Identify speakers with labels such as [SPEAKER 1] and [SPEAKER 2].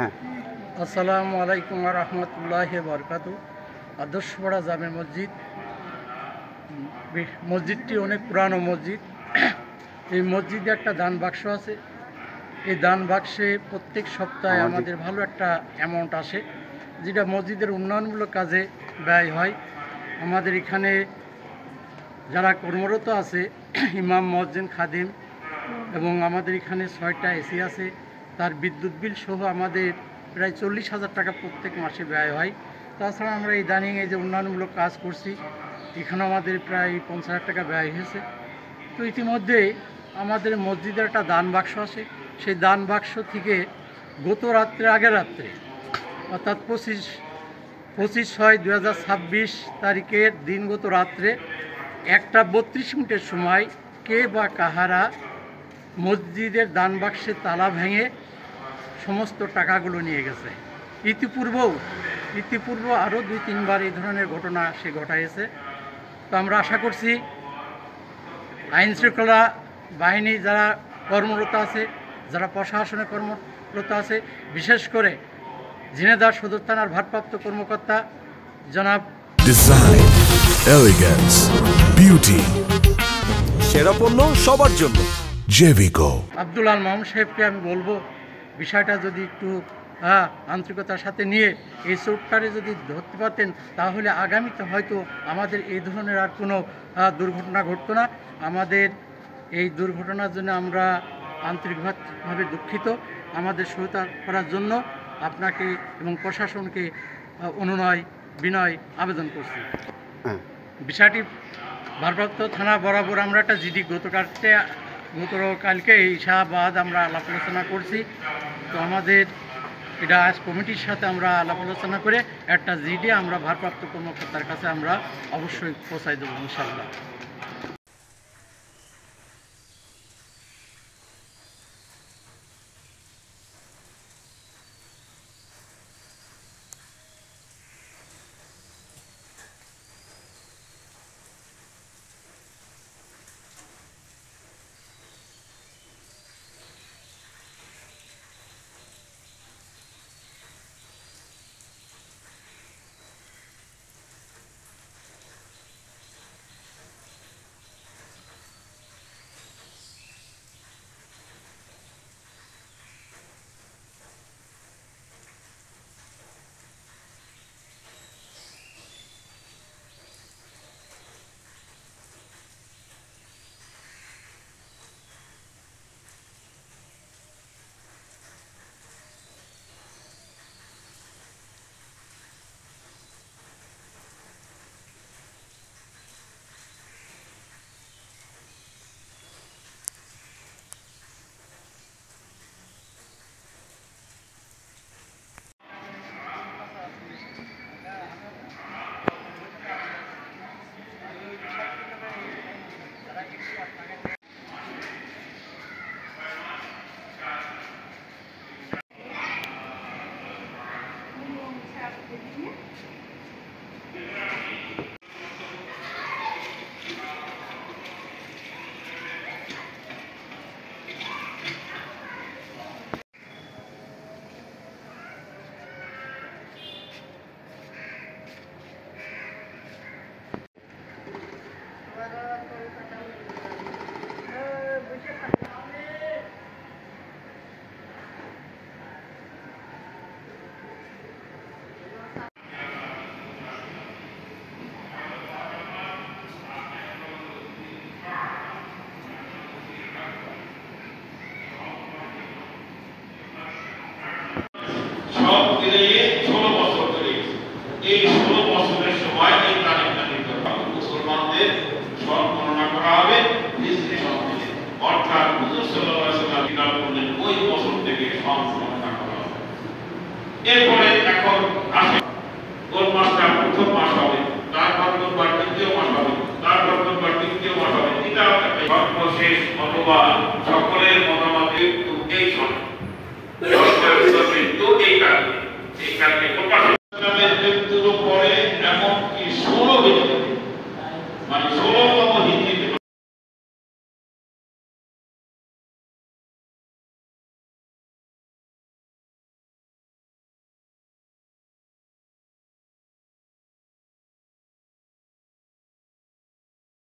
[SPEAKER 1] হ্যাঁ,
[SPEAKER 2] আসসালামু আলাইকুম ওয়া রাহমাতুল্লাহি ওয়া বারাকাতুহু। আদর্শপাড়া জামে মসজিদ। মসজিদটি অনেক পুরানো মসজিদ। এই মসজিদে একটা দান বাক্স আছে। এই দান বাক্সে প্রত্যেক সপ্তাহে আমাদের ভালো একটা অ্যামাউন্ট আসে, যেটা মসজিদের উন্নয়নমূলক কাজে ব্যয় হয়। আমাদের এখানে যারা কর্মরত আছে, ইমাম, মুয়াজ্জিন, খাদিম, এবং আমাদের এখানে 6টা এসি আছে। তার বিদ্যুৎ বিল সহ আমাদের প্রায় 40,000 টাকা প্রত্যেক মাসে ব্যয় হয়। তাছাড়া আমরা এই দানিংয়ে যে উন্নয়নমূলক কাজ করছি, এখানে আমাদের প্রায় 50,000 টাকা ব্যয় হয়েছে। তো ইতিমধ্যে আমাদের মসজিদের একটা দান বাক্স আছে। সেই দান বাক্স থেকে গত রাত্রে, আগের রাত্রে, অর্থাৎ 25/6/2026 তারিখের দিনগত রাত্রে 1:32 সময় কে বা কাহারা মসজিদের দান বাক্সের তালা ভেঙে সমস্ত টাকাগুলো নিয়ে গেছে। ইতিপূর্ব আরও 2-3বার এই ধরনের ঘটনা সে ঘটাইছে। তো আমরা আশা করছি আইনশৃঙ্খলা বাহিনী যারা কর্মরত আছে, যারা প্রশাসনে কর্মরত আছে, বিশেষ করে ঝিনাইদহ সদর থানার ভারপ্রাপ্ত কর্মকর্তা জনাব
[SPEAKER 3] ডিজাইন, এলিগেন্স, বিউটি,
[SPEAKER 4] সেরা পণ্য সবার জন্য
[SPEAKER 3] জেভিকো
[SPEAKER 2] আব্দুল আল মামুন সাহেবকে আমি বলবো, বিষয়টা যদি একটু আন্তরিকতার সাথে নিয়ে এই চোটটারে যদি ধরতে পারতেন, তাহলে আগামীতে হয়তো আমাদের এই ধরনের আর কোনো দুর্ঘটনা ঘটতো না। আমাদের এই দুর্ঘটনার জন্য আমরা আন্তরিকভাবে দুঃখিত। আমাদের সহায়তা করার জন্য আপনাকে এবং প্রশাসনকে অনুনয় বিনয় আবেদন করছি। বিষয়টি ভারপ্রাপ্ত থানা বরাবর আমরা একটা জিডি গতকালকে শাহবাদ আমরা আলাপ আলোচনা করছি। তো আমাদের এটা আজ কমিটির সাথে আমরা আলাপ আলোচনা করে একটা জিডি আমরা ভারপ্রাপ্ত কর্মকর্তার কাছে আমরা অবশ্যই পৌঁছাই দেবো ইনশাআল্লাহ।
[SPEAKER 5] সব মিলিয়ে 16 বছর ধরে এই 16 বছরের সময় এই তারিখটা নির্ধারণ হবে। মুসলমানদের সব গণনা করা হবে হিজরি সন থেকে, অর্থাৎ হুজুর সাল্লাল্লাহু আলাইহি ওয়াসাল্লাম বিদায় করলেন ওই বছর থেকে সব গণনা করা হবে। এরপরে এখন আসে কোন মাসটা প্রথম মাস হবে, তারপর কোনবার দ্বিতীয় মাস হবে, তারপর কোনবার তৃতীয় মাস হবে। এটা সর্বশেষ অথবা সকলের মতামতে এই সময় এই কারণে প্রকাশ